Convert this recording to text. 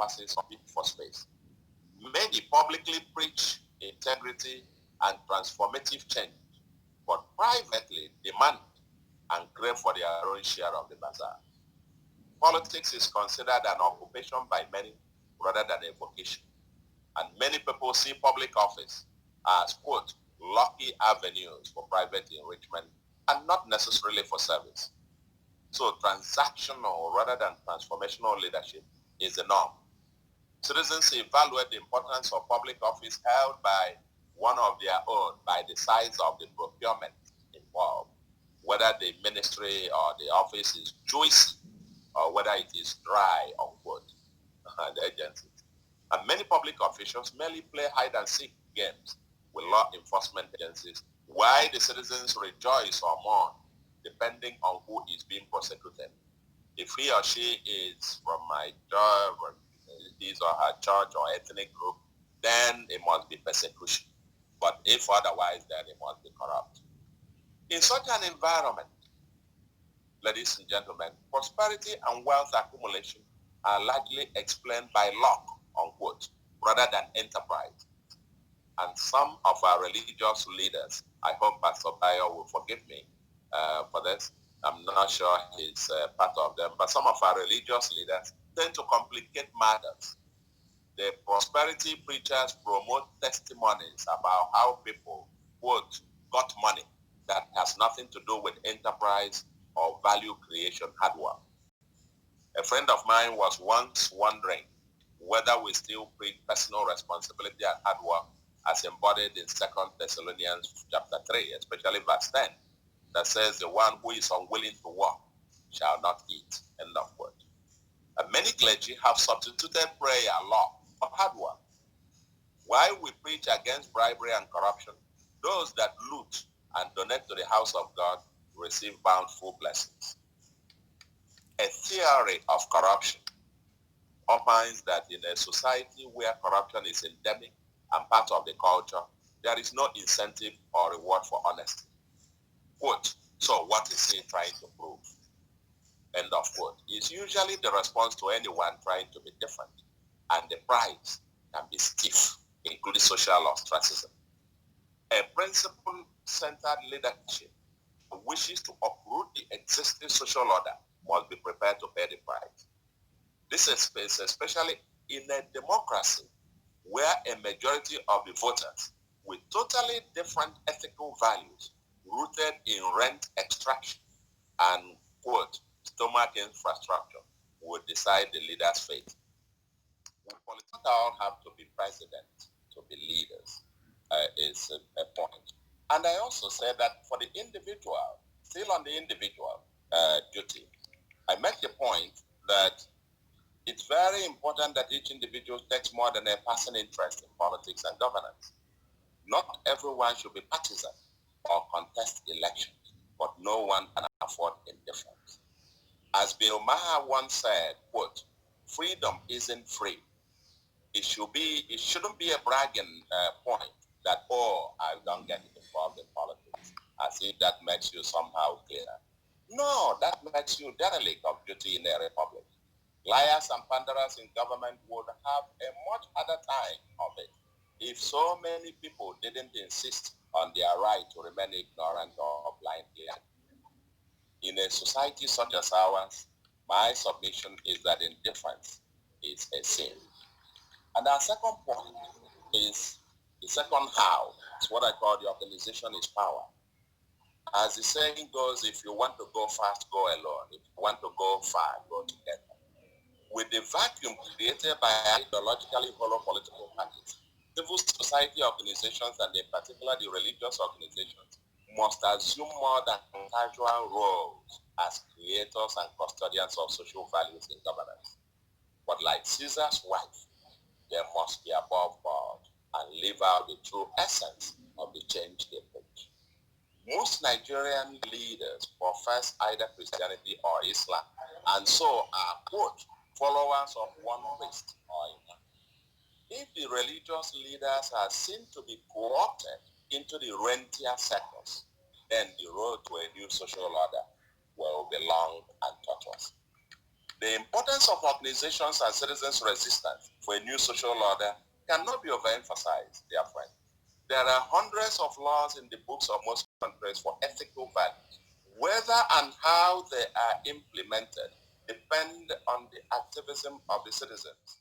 emphasis on it for space. Many publicly preach integrity and transformative change, but privately demand and crave for their own share of the bazaar. Politics is considered an occupation by many rather than a vocation, and many people see public office as, quote, lucky avenues for private enrichment and not necessarily for service. So transactional rather than transformational leadership is the norm. Citizens evaluate the importance of public office held by one of their own by the size of the procurement involved, whether the ministry or the office is juicy or whether it is dry, unquote, the agencies. And many public officials merely play hide and seek games with law enforcement agencies, while the citizens rejoice or mourn, depending on who is being prosecuted. If he or she is from my job, or his or her church or ethnic group, then it must be persecution. But if otherwise, then it must be corrupt. In such an environment, ladies and gentlemen, prosperity and wealth accumulation are largely explained by luck, unquote, rather than enterprise. And some of our religious leaders, I hope Pastor Bayo will forgive me for this, I'm not sure he's part of them, but some of our religious leaders tend to complicate matters. The prosperity preachers promote testimonies about how people, quote, got money that has nothing to do with enterprise or value creation hard work. A friend of mine was once wondering whether we still preach personal responsibility and hard work as embodied in 2 Thessalonians chapter 3, especially verse 10, that says, the one who is unwilling to work shall not eat, end of quote. And many clergy have substituted prayer law for hard work. While we preach against bribery and corruption, those that loot and donate to the house of God receive bountiful blessings. A theory of corruption opines that in a society where corruption is endemic and part of the culture, there is no incentive or reward for honesty. Quote, so what is he trying to prove? End of quote. Is usually the response to anyone trying to be different, and the price can be stiff, including social ostracism. A principle-centered leadership who wishes to uproot the existing social order must be prepared to pay the price. This is especially in a democracy where a majority of the voters with totally different ethical values rooted in rent extraction and, quote, stomach infrastructure would decide the leader's fate. Politicians don't have to be president to be leaders, is a point. And I also said that for the individual, still on the individual duty, I make the point that it's very important that each individual takes more than a passing interest in politics and governance. Not everyone should be partisan or contest elections, but no one can afford indifference. As Bill Maher once said, quote, freedom isn't free. It shouldn't be a bragging point that, oh, I don't get involved in politics, as if that makes you somehow clearer. No, that makes you derelict of duty in a republic. Liars and panderers in government would have a much harder time of it if so many people didn't insist on their right to remain ignorant or blindly. In a society such as ours, my submission is that indifference is a sin. And our second point is the second how. It's what I call the organization is power. As the saying goes, if you want to go fast, go alone. If you want to go far, go together. With the vacuum created by ideologically hollow political parties, civil society organizations, and in particular the religious organizations, must assume more than casual roles as creators and custodians of social values in governance. But like Caesar's wife, they must be above board and live out the true essence of the change they preach. Most Nigerian leaders profess either Christianity or Islam, and so are, quote, followers of one priest or imam. If the religious leaders are seen to be co-opted into the rentier circles, then the road to a new social order will be long and tortuous. The importance of organizations and citizens' resistance for a new social order cannot be overemphasized, dear friend. There are hundreds of laws in the books of most countries for ethical values. Whether and how they are implemented depend on the activism of the citizens.